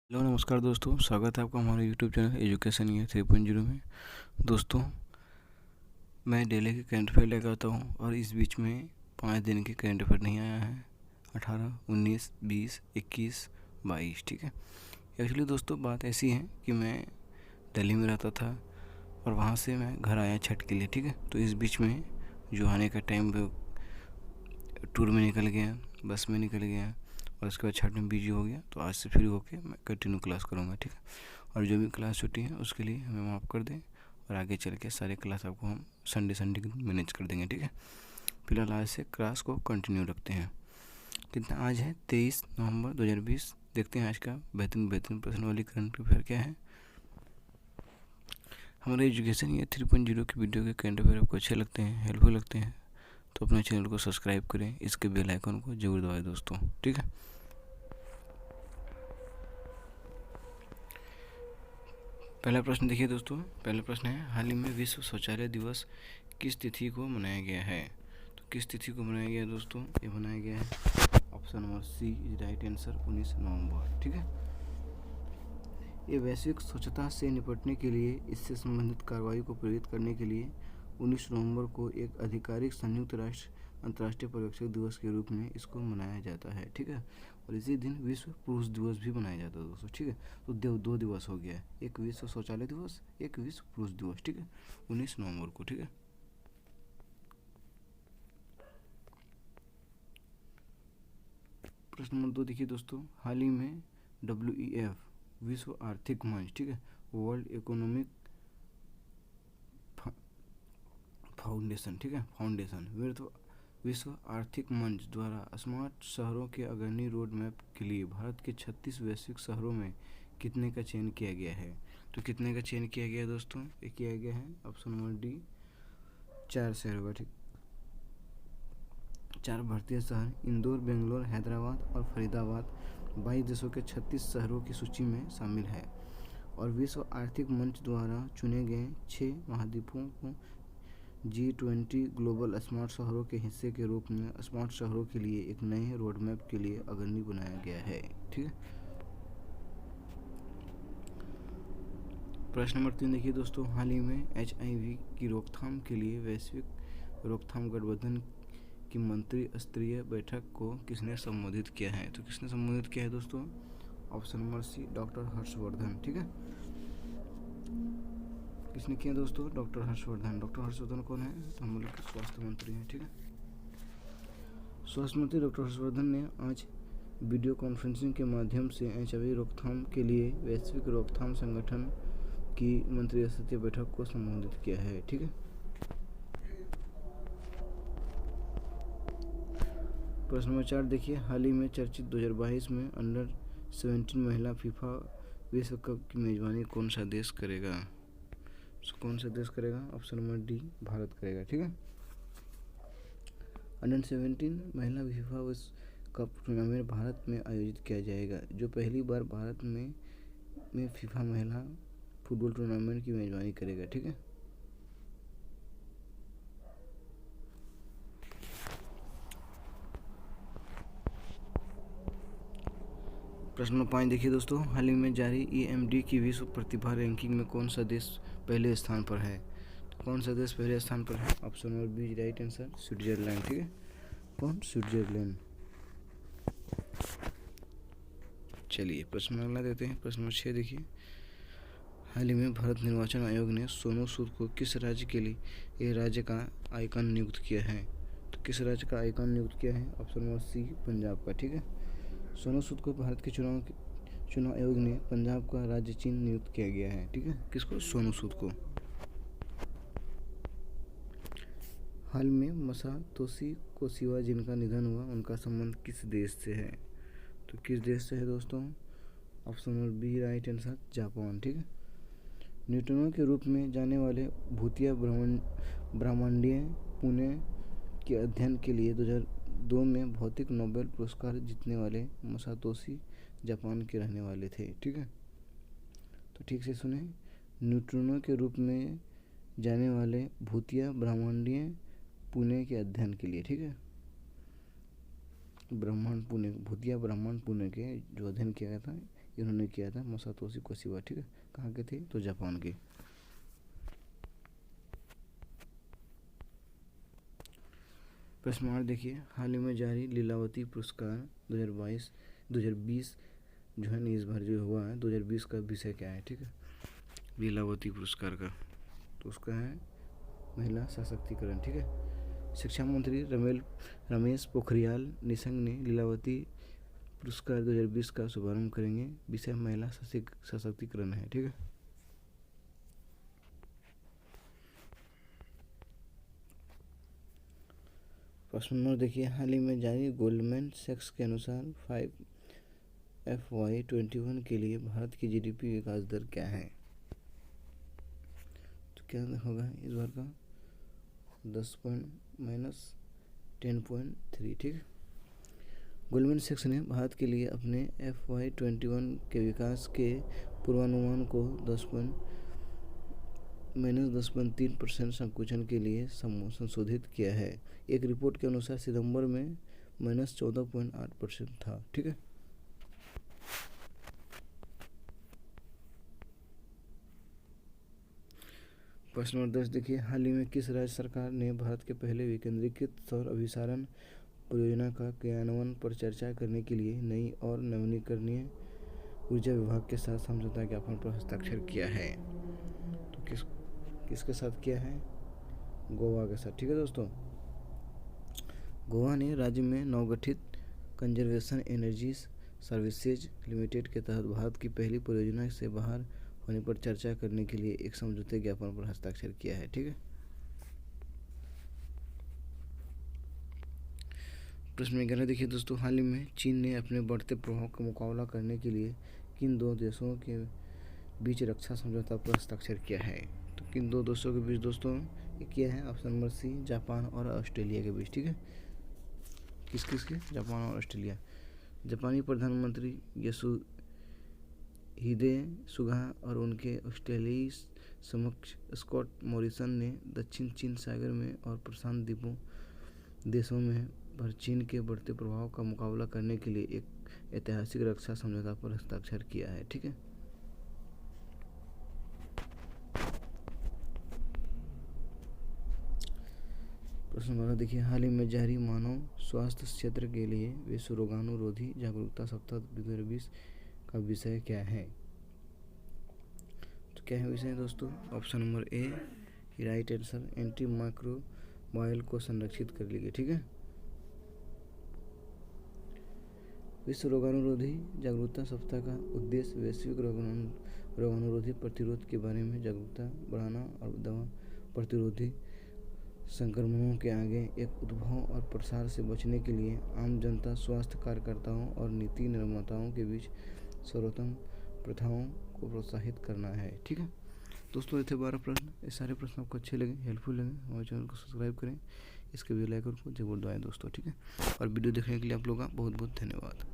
Hello नमस्कार दोस्तों, स्वागत है आपका हमारे यूट्यूब चैनल एजुकेशन ईयर 3.0 में। दोस्तों, मैं डेली के करंट अफेयर लेकर आता हूँ और इस बीच में 5 दिन के करंट अफेयर नहीं आया है। 18, 19, 20, 21, 22, ठीक है। एक्चुअली दोस्तों बात ऐसी है कि मैं दिल्ली में रहता था और वहाँ से मैं घर आया छठ के लिए, ठीक है। तो इस बीच में जो आने का टाइम टूर में निकल गया, बस में निकल गया और उसके बाद छठ में बिजी हो गया। तो आज से फ्री होके मैं कंटिन्यू क्लास करूँगा, ठीक है। और जो भी क्लास छुट्टी है उसके लिए हमें माफ़ कर दें और आगे चल के सारे क्लास आपको हम संडे के दिन मैनेज कर देंगे, ठीक है। फिलहाल आज से क्लास को कंटिन्यू रखते हैं। कितना आज है 23 नवंबर 2020। देखते हैं आज का बेहतरीन प्रश्न वाली करंट अफेयर क्या है। हमारे एजुकेशन या 3.0 की वीडियो के करंट अफेयर आपको अच्छे लगते हैं, हेल्पफुल लगते हैं तो अपने चैनल को सब्सक्राइब करें, इसके बेल आइकन को जरूर दबाएं दोस्तों, ठीक है। पहला प्रश्न देखिए दोस्तों। पहला प्रश्न है, हाल ही में विश्व शौचालय दिवस किस तिथि को मनाया गया है। तो किस तिथि को मनाया गया है दोस्तों, ये मनाया गया है option number C is right answer 19 नवंबर, ठीक है। ये वैश्विक स्वच्छता से निपटने के लिए इससे संबंधित कार्रवाई को प्रेरित करने के लिए 19 नवंबर को एक आधिकारिक संयुक्त राष्ट्र अंतर्राष्ट्रीय पर्यवेक्षक दिवस के रूप में इसको मनाया जाता है, ठीक है। और इसी दिन विश्व पुरुष दिवस भी मनाया जाता है दोस्तों, ठीक है। तो दो दिवस हो गया है, एक विश्व शौचालय दिवस, एक विश्व पुरुष दिवस, ठीक है, 19 नवंबर को, ठीक है। प्रश्न नंबर 2 देखिए दोस्तों। हाल ही में WEF विश्व आर्थिक मंच, ठीक है, वर्ल्ड इकोनॉमिक फाउंडेशन, ठीक है, फाउंडेशन विश्व आर्थिक मंच द्वारा स्मार्ट शहरों के अग्रणी रोड मैप के लिए भारत के 36 वैश्विक शहरों में कितने का चयन किया गया है। तो कितने का चयन किया गया है दोस्तों, ये किया गया है ऑप्शन नंबर डी 4 शहरों का, ठीक। 4 भारतीय शहर इंदौर, बेंगलोर, हैदराबाद और फरीदाबाद 22 देशों के 36 शहरों की सूची में शामिल है और विश्व आर्थिक मंच द्वारा चुने गए 6 महाद्वीपों को G20 ग्लोबल स्मार्ट शहरों के हिस्से के रूप में स्मार्ट शहरों के लिए एक नए रोड मैप के लिए अग्रणी बनाया गया है, ठीक है। प्रश्न नंबर 3 देखिए दोस्तों। हाल ही में HIV की रोकथाम के लिए वैश्विक रोकथाम गठबंधन की मंत्री स्तरीय बैठक को किसने संबोधित किया है। तो किसने संबोधित किया है दोस्तों, option number C doctor Harshvardhan, ठीक है। किसने किया दोस्तों, डॉक्टर हर्षवर्धन। डॉक्टर हर्षवर्धन कौन है, तो हम लोग के स्वास्थ्य मंत्री हैं, ठीक है। स्वास्थ्य मंत्री डॉक्टर हर्षवर्धन ने आज वीडियो कॉन्फ्रेंसिंग के माध्यम से HIV रोकथाम के लिए वैश्विक रोकथाम संगठन की मंत्री स्तरीय बैठक को संबोधित किया है, ठीक है। प्रश्न नंबर 4 देखिए। हाल ही में चर्चित 2022 में अंडर 17 महिला फीफा विश्व कप की मेजबानी कौन सा देश करेगा। कौन सा देश करेगा, ऑप्शन नंबर डी भारत करेगा, ठीक है। अंडर 17 महिला फीफा विश्व कप टूर्नामेंट भारत में आयोजित किया जाएगा, जो पहली बार भारत में फीफा महिला फुटबॉल टूर्नामेंट की मेजबानी करेगा, ठीक है। प्रश्न नंबर 5 देखिए दोस्तों। हाल ही में जारी EMD की विश्व प्रतिभा रैंकिंग में कौन सा देश पहले स्थान पर है। तो कौन सा देश पहले स्थान पर है, option number B right answer Switzerland, ठीक है। कौन, स्विट्जरलैंड। चलिए प्रश्न अगला देते हैं। प्रश्न नंबर 6 देखिए। हाल ही में भारत निर्वाचन आयोग ने सोनू सूद को किस राज्य के लिए राज्य का आइकन नियुक्त किया है। तो किस राज्य का आइकन नियुक्त किया है, ऑप्शन नंबर सी पंजाब का, ठीक है। सोनू सूद को भारत के चुनाव आयोग ने पंजाब का राज्य चिन्ह नियुक्त किया गया है, ठीक है। किसको, सोनू सूद को। हाल में मासातोशी कोशिवा जिनका निधन हुआ, उनका संबंध किस देश से है। तो किस देश से है दोस्तों, option number B right answer Japan, ठीक है। न्यूट्रिनो के रूप में जाने वाले भूतिया ब्रह्मांडीय पुणे के अध्ययन के लिए 2002 में भौतिक नोबेल पुरस्कार जीतने वाले मासातोशी जापान के रहने वाले थे, ठीक है। तो ठीक से सुने, न्यूट्रिनो के रूप में जाने वाले भूतिया ब्रह्मांडीय पुणे के अध्ययन के लिए, ठीक है। भूतिया ब्रह्मांड पुणे के जो अध्ययन किया गया था, इन्होंने किया था मासातोशी कोशिबा, ठीक है। कहाँ के थे? तो जापान के। प्रश्न 8 देखिए, हाल ही में जारी लीलावती पुरस्कार 2020 जो है इस बार जो हुआ है 2020 का विषय क्या है, ठीक है। लीलावती पुरस्कार का तो उसका है महिला सशक्तिकरण, ठीक है। शिक्षा मंत्री रमेश पोखरियाल निशंक ने लीलावती पुरस्कार 2020 का शुभारंभ करेंगे। विषय महिला सशक्तिकरण है, ठीक है। प्रश्न नंबर देखिए, हाल ही में जारी गोल्डमैन सैक्स के अनुसार FY21 के लिए भारत की GDP विकास दर क्या है? तो क्या होगा इस बार का? 10.-10.3, ठीक है। गोल्डमैन सैक्स ने भारत के लिए अपने FY21 के विकास के पूर्वानुमान को -10.3% संकुचन के लिए संशोधित किया है। एक रिपोर्ट के अनुसार सितंबर में -14.8% था, ठीक है। प्रश्न नंबर 10 देखिए, हाल ही में किस राज्य सरकार ने भारत के पहले विकेंद्रीकृत सौर अभिसारण परियोजना का क्रियान्वयन पर चर्चा करने के लिए नई और नवीकरणीय ऊर्जा विभाग के साथ समझौता ज्ञापन पर हस्ताक्षर किया है? तो किसके साथ किया है? गोवा के साथ, ठीक है दोस्तों। गोवा ने राज्य में नवगठित कंजर्वेशन एनर्जी सर्विसेज लिमिटेड के तहत भारत की पहली परियोजना से बाहर होने पर चर्चा करने के लिए एक समझौते ज्ञापन पर हस्ताक्षर किया है, ठीक है। प्रश्न 11 देखिए दोस्तों, हाल ही में चीन ने अपने बढ़ते प्रभाव का मुकाबला करने के लिए किन दो देशों के बीच रक्षा समझौता पर हस्ताक्षर किया है? तो किन दो देशों के बीच दोस्तों ये किया है? ऑप्शन नंबर सी, जापान और ऑस्ट्रेलिया के बीच, ठीक है। किस के? जापान और ऑस्ट्रेलिया। जापानी प्रधानमंत्री योशिहिदे सुगा और उनके ऑस्ट्रेलियाई समकक्ष स्कॉट मॉरिसन ने दक्षिण चीन सागर में और प्रशांत द्वीपों देशों में पर चीन के बढ़ते प्रभाव का मुकाबला करने के लिए एक ऐतिहासिक रक्षा समझौता पर हस्ताक्षर किया है, ठीक है। प्रश्न 12 देखिए, हाल ही में जारी मानव स्वास्थ्य क्षेत्र के लिए विश्व रोगाणुरोधी जागरूकता सप्ताह 2020 का विषय क्या है? तो क्या है विषय दोस्तों? Option number A, right answer, anti microbial को संरक्षित कर लीजिए, ठीक है। विश्व रोगाणुरोधी जागरूकता सप्ताह का उद्देश्य वैश्विक रोगाणुरोधी प्रतिरोध के बारे में जागरूकता बढ़ाना और दवा प्रतिरोधी संक्रमणों के आगे एक उद्भव और प्रसार से बचने के लिए आम जनता, स्वास्थ्य कार्यकर्ताओं और नीति निर्माताओं के बीच सर्वोत्तम प्रथाओं को प्रोत्साहित करना है, ठीक है दोस्तों। ये थे 12 प्रश्न। ये सारे प्रश्न आपको अच्छे लगे, हेल्पफुल लगे, हमारे चैनल को सब्सक्राइब करें, इसके बेल आइकन को जरूर दबाएं दोस्तों, ठीक है। और वीडियो देखने के लिए आप लोगों का बहुत बहुत धन्यवाद।